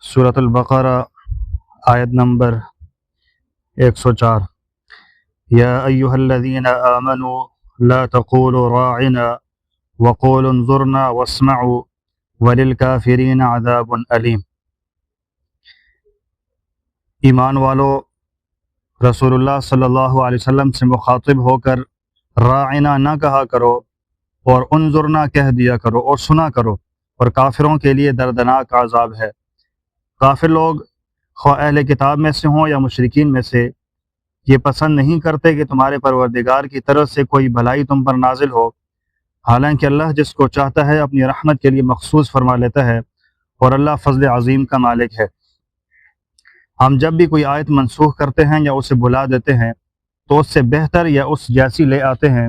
سورۃ البقرہ آیت نمبر 104۔ یا ایہا الذین آمنوا لا تقولوا راعنا وقولوا انظرنا واسمعوا وللکافرین عذاب علیم۔ ایمان والو، رسول اللہ صلی اللہ علیہ وسلم سے مخاطب ہو کر راعنا نہ کہا کرو اور انظرنا کہہ دیا کرو اور سنا کرو، اور کافروں کے لیے دردناک عذاب ہے۔ کافر لوگ خواہ اہل کتاب میں سے ہوں یا مشرکین میں سے یہ پسند نہیں کرتے کہ تمہارے پروردگار کی طرف سے کوئی بھلائی تم پر نازل ہو، حالانکہ اللہ جس کو چاہتا ہے اپنی رحمت کے لیے مخصوص فرما لیتا ہے، اور اللہ فضل عظیم کا مالک ہے۔ ہم جب بھی کوئی آیت منسوخ کرتے ہیں یا اسے بھلا دیتے ہیں تو اس سے بہتر یا اس جیسی لے آتے ہیں۔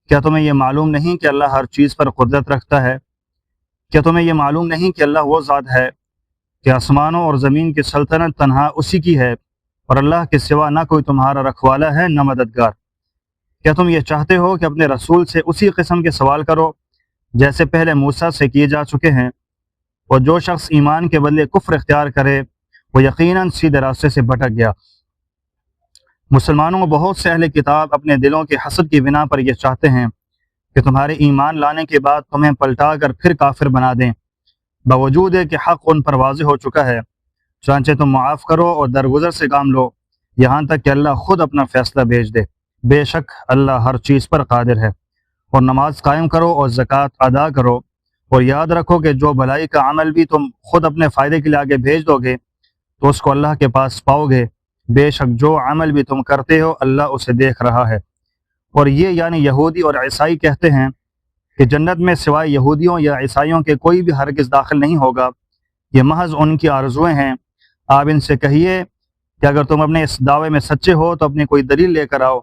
کیا تمہیں یہ معلوم نہیں کہ اللہ ہر چیز پر قدرت رکھتا ہے؟ کیا تمہیں یہ معلوم نہیں کہ اللہ وہ ذات ہے کہ آسمانوں اور زمین کی سلطنت تنہا اسی کی ہے، اور اللہ کے سوا نہ کوئی تمہارا رکھوالا ہے نہ مددگار؟ کیا تم یہ چاہتے ہو کہ اپنے رسول سے اسی قسم کے سوال کرو جیسے پہلے موسیٰ سے کیے جا چکے ہیں؟ اور جو شخص ایمان کے بدلے کفر اختیار کرے وہ یقیناً سیدھے راستے سے بھٹک گیا۔ مسلمانوں، بہت سے اہل کتاب اپنے دلوں کے حسد کی بنا پر یہ چاہتے ہیں کہ تمہارے ایمان لانے کے بعد تمہیں پلٹا کر پھر کافر بنا دیں، باوجود ہے کہ حق ان پر واضح ہو چکا ہے۔ چنانچہ تم معاف کرو اور درگزر سے کام لو یہاں تک کہ اللہ خود اپنا فیصلہ بھیج دے، بے شک اللہ ہر چیز پر قادر ہے۔ اور نماز قائم کرو اور زکوٰۃ ادا کرو، اور یاد رکھو کہ جو بھلائی کا عمل بھی تم خود اپنے فائدے کے لیے آگے بھیج دو گے تو اس کو اللہ کے پاس پاؤ گے، بے شک جو عمل بھی تم کرتے ہو اللہ اسے دیکھ رہا ہے۔ اور یہ یعنی یہودی اور عیسائی کہتے ہیں کہ جنت میں سوائے یہودیوں یا عیسائیوں کے کوئی بھی ہرگز داخل نہیں ہوگا، یہ محض ان کی آرزویں ہیں۔ آپ ان سے کہیے کہ اگر تم اپنے اس دعوے میں سچے ہو تو اپنی کوئی دلیل لے کر آؤ۔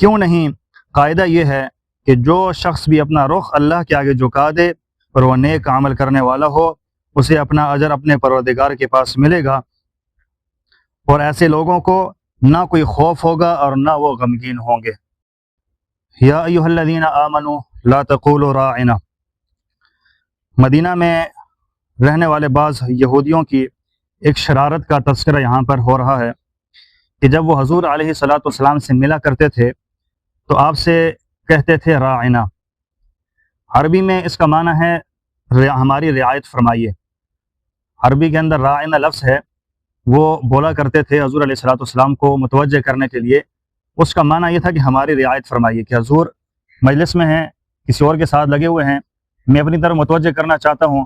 کیوں نہیں؟ قاعدہ یہ ہے کہ جو شخص بھی اپنا رخ اللہ کے آگے جھکا دے اور وہ نیک عمل کرنے والا ہو، اسے اپنا اجر اپنے پروردگار کے پاس ملے گا، اور ایسے لوگوں کو نہ کوئی خوف ہوگا اور نہ وہ غمگین ہوں گے۔ یا ایھا الذین آمنوا لا تقولوا راعنا۔ مدینہ میں رہنے والے بعض یہودیوں کی ایک شرارت کا تذکرہ یہاں پر ہو رہا ہے کہ جب وہ حضور علیہ الصلاۃ والسلام سے ملا کرتے تھے تو آپ سے کہتے تھے راعنا۔ عربی میں اس کا معنی ہے ہماری رعایت فرمائیے۔ عربی کے اندر راعنا لفظ ہے، وہ بولا کرتے تھے حضور علیہ الصلاۃ والسلام کو متوجہ کرنے کے لیے۔ اس کا معنی یہ تھا کہ ہماری رعایت فرمائیے، کہ حضور مجلس میں ہیں، کسی اور کے ساتھ لگے ہوئے ہیں، میں اپنی طرف متوجہ کرنا چاہتا ہوں،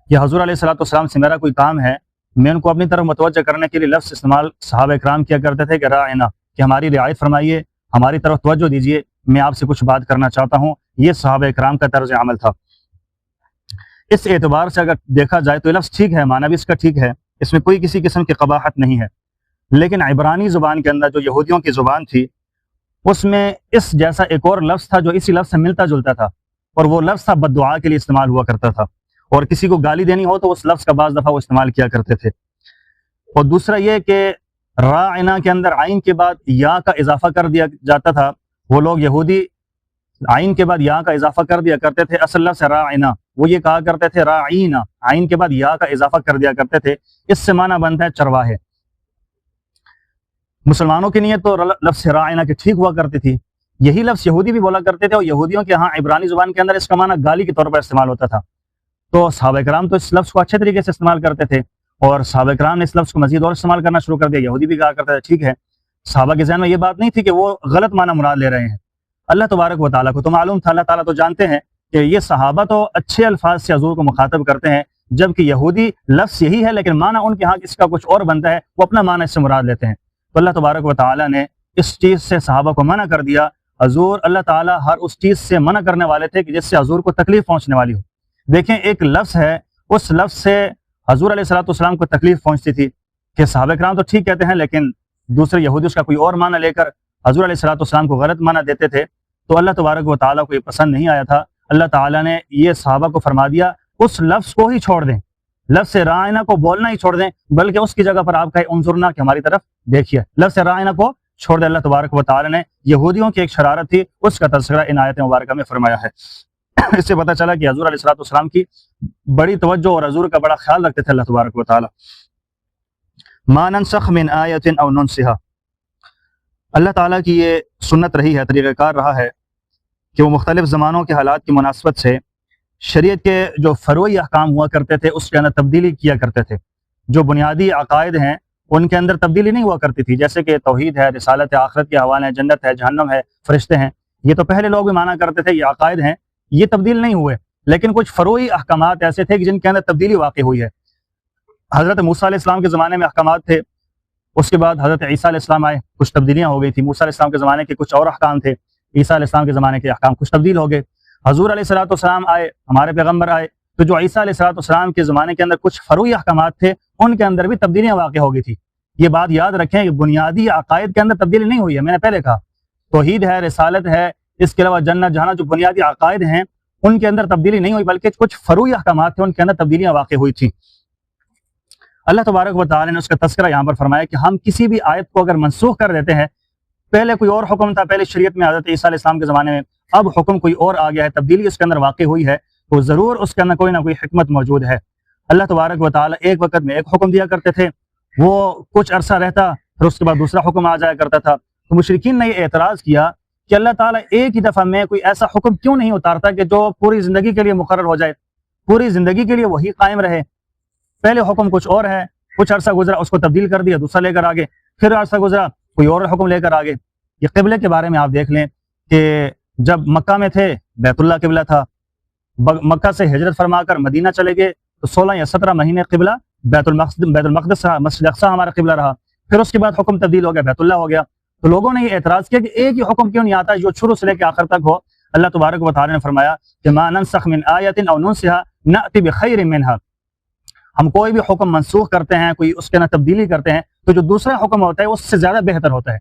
یا حضور علیہ الصلاۃ والسلام سے میرا کوئی کام ہے، میں ان کو اپنی طرف متوجہ کرنے کے لیے لفظ استعمال صحابہ کرام کیا کرتے تھے کہ راعنا، کہ ہماری رعایت فرمائیے، ہماری طرف توجہ دیجیے، میں آپ سے کچھ بات کرنا چاہتا ہوں۔ یہ صحابہ کرام کا طرز عمل تھا۔ اس اعتبار سے اگر دیکھا جائے تو یہ لفظ ٹھیک ہے، معنی بھی اس کا ٹھیک ہے، اس میں کوئی کسی قسم کی قباحت نہیں ہے۔ لیکن عبرانی زبان کے اندر جو یہودیوں کی زبان تھی، اس میں اس جیسا ایک اور لفظ تھا جو اسی لفظ سے ملتا جلتا تھا، اور وہ لفظ تھا بددعا کے لیے استعمال ہوا کرتا تھا، اور کسی کو گالی دینی ہو تو اس لفظ کا بعض دفعہ وہ استعمال کیا کرتے تھے۔ اور دوسرا یہ کہ راعنا کے اندر عین کے بعد یا کا اضافہ کر دیا جاتا تھا۔ وہ لوگ یہودی عین کے بعد یا کا اضافہ کر دیا کرتے تھے، اصل لفظ راعنا، وہ یہ کہا کرتے تھے راعینا، عین کے بعد یا کا اضافہ کر دیا کرتے تھے، اس سے معنی بنتا ہے چرواہے۔ مسلمانوں کی نیت تو لفظ راعنا کے ٹھیک ہوا کرتی تھی، یہی لفظ یہودی بھی بولا کرتے تھے، اور یہودیوں کے ہاں عبرانی زبان کے اندر اس کا معنی گالی کے طور پر استعمال ہوتا تھا۔ تو صحابہ کرام تو اس لفظ کو اچھے طریقے سے استعمال کرتے تھے، اور صحابہ کرام نے اس لفظ کو مزید اور استعمال کرنا شروع کر دیا۔ یہودی بھی کہا کرتے تھے، ٹھیک ہے۔ صحابہ کے ذہن میں یہ بات نہیں تھی کہ وہ غلط معنی مراد لے رہے ہیں، اللہ تبارک و تعالیٰ کو تو معلوم تھا، اللہ تعالیٰ تو جانتے ہیں کہ یہ صحابہ تو اچھے الفاظ سے حضور کو مخاطب کرتے ہیں، جبکہ یہودی لفظ یہی ہے لیکن معنی ان کے ہاں اس کا کچھ اور بنتا ہے، وہ اپنا معنی اس سے مراد لیتے ہیں۔ تو اللہ تبارک و تعالیٰ نے اس چیز سے صحابہ کو منع کر دیا۔ حضور اللہ تعالیٰ ہر اس چیز سے منع کرنے والے تھے کہ جس سے حضور کو تکلیف پہنچنے والی ہو۔ دیکھیں، ایک لفظ ہے، اس لفظ سے حضور علیہ الصلاۃ والسلام کو تکلیف پہنچتی تھی کہ صحابہ کرام تو ٹھیک کہتے ہیں لیکن دوسرے یہودی اس کا کوئی اور معنی لے کر حضور علیہ الصلاۃ والسلام کو غلط معنی دیتے تھے، تو اللہ تبارک و تعالیٰ کو یہ پسند نہیں آیا تھا۔ اللہ تعالیٰ نے یہ صحابہ کو فرما دیا اس لفظ کو ہی چھوڑ دیں، لفظ راعنا کو بولنا ہی چھوڑ دیں، بلکہ اس کی جگہ پر آپ کہیں انظرنا، کہ ہماری طرف دیکھیے۔ لفظ راعنا کو چھوڑ دیں۔ اللہ تبارک و تعالیٰ نے یہودیوں کی ایک شرارت تھی، اس کا تذکرہ ان آیت مبارکہ میں فرمایا ہے۔ اس سے پتہ چلا کہ حضور علیہ الصلوۃ والسلام کی بڑی توجہ اور حضور کا بڑا خیال رکھتے تھے اللہ تبارک و تعالی۔ ما ننسخ من آیت او ننسها، اللہ تعالیٰ کی یہ سنت رہی ہے، طریقہ کار رہا ہے کہ وہ مختلف زمانوں کے حالات کی مناسبت سے شریعت کے جو فروعی احکام ہوا کرتے تھے اس کے اندر تبدیلی کیا کرتے تھے۔ جو بنیادی عقائد ہیں ان کے اندر تبدیلی نہیں ہوا کرتی تھی، جیسے کہ توحید ہے، رسالت ہے، آخرت کے حوالے ہیں، جنت ہے، جہنم ہے، فرشتے ہیں، یہ تو پہلے لوگ بھی مانا کرتے تھے، یہ عقائد ہیں، یہ تبدیل نہیں ہوئے، لیکن کچھ فروعی احکامات ایسے تھے کہ جن کے اندر تبدیلی واقع ہوئی ہے۔ حضرت موسیٰ علیہ السلام کے زمانے میں احکامات تھے، اس کے بعد حضرت عیسیٰ علیہ السلام آئے، کچھ تبدیلیاں ہو گئی تھی۔ موسیٰ علیہ السلام کے زمانے کے کچھ اور احکام تھے، عیسیٰ علیہ السلام کے زمانے کے احکام کچھ تبدیل ہو گئے۔ حضور علیہ الصلوۃ والسلام آئے، ہمارے پیغمبر آئے، تو جو عیسیٰ علیہ الصلوۃ والسلام کے زمانے کے اندر کچھ فروعی احکامات تھے ان کے اندر بھی تبدیلیاں واقع ہو گئی تھی۔ یہ بات یاد رکھیں کہ بنیادی عقائد کے اندر تبدیلی نہیں ہوئی ہے، میں نے پہلے کہا توحید ہے، رسالت ہے، اس کے علاوہ جنت جہنم، جو بنیادی عقائد ہیں ان کے اندر تبدیلی نہیں ہوئی، بلکہ کچھ فروعی احکامات تھے ان کے اندر تبدیلیاں واقع ہوئی تھیں۔ اللہ تبارک و تعالی نے اس کا تذکرہ یہاں پر فرمایا کہ ہم کسی بھی آیت کو اگر منسوخ کر دیتے ہیں، پہلے کوئی اور حکم تھا، پہلے شریعت میں حضرت عیسیٰ علیہ السلام کے زمانے میں، اب حکم کوئی اور آ گیا ہے، تبدیلی اس کے اندر واقع ہوئی ہے، تو ضرور اس کے اندر کوئی نہ کوئی حکمت موجود ہے۔ اللہ تبارک و تعالی ایک وقت میں ایک حکم دیا کرتے تھے، وہ کچھ عرصہ رہتا، پھر اس کے بعد دوسرا حکم آ جایا کرتا تھا۔ تو مشرکین نے یہ اعتراض کیا کہ اللہ تعالیٰ ایک ہی دفعہ میں کوئی ایسا حکم کیوں نہیں اتارتا کہ جو پوری زندگی کے لیے مقرر ہو جائے، پوری زندگی کے لیے وہی قائم رہے۔ پہلے حکم کچھ اور ہے، کچھ عرصہ گزرا اس کو تبدیل کر دیا، دوسرا لے کر آگے، پھر عرصہ گزرا کوئی اور حکم لے کر آگے۔ یہ قبلے کے بارے میں آپ دیکھ لیں کہ جب مکہ میں تھے بیت اللہ قبلہ تھا، مکہ سے ہجرت فرما کر مدینہ چلے گئے تو 16 یا 17 مہینے قبلہ بیت المقدس رہا، مسجد اقصی ہمارا قبلہ رہا، پھر اس کے بعد حکم تبدیل ہو گیا، بیت اللہ ہو گیا۔ تو لوگوں نے یہ اعتراض کیا کہ ایک ہی حکم کیوں نہیں آتا جو شروع سے لے کے آخر تک ہو۔ اللہ تبارک و تعالی نے فرمایا کہ ما ننسخ من آیت او ننسها نأتی بخیر منها، ہم کوئی بھی حکم منسوخ کرتے ہیں، کوئی اس کے اندر تبدیلی کرتے ہیں، تو جو دوسرا حکم ہوتا ہے اس سے زیادہ بہتر ہوتا ہے۔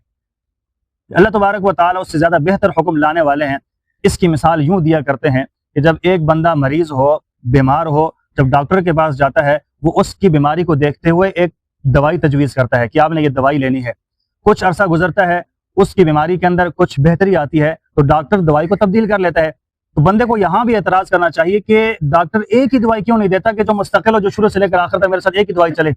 اللہ تبارک و تعالی اس سے زیادہ بہتر حکم لانے والے ہیں۔ اس کی مثال یوں دیا کرتے ہیں کہ جب ایک بندہ مریض ہو، بیمار ہو، جب ڈاکٹر کے پاس جاتا ہے، وہ اس کی بیماری کو دیکھتے ہوئے ایک دوائی تجویز کرتا ہے کہ آپ نے یہ دوائی لینی ہے۔ کچھ عرصہ گزرتا ہے، اس کی بیماری کے اندر کچھ بہتری آتی ہے تو ڈاکٹر دوائی کو تبدیل کر لیتا ہے۔ تو بندے کو یہاں بھی اعتراض کرنا چاہیے کہ ڈاکٹر ایک ہی دوائی کیوں نہیں دیتا کہ جو مستقل ہو، جو شروع سے لے کر آخر تک میرے ساتھ ایک ہی دوائی چلے۔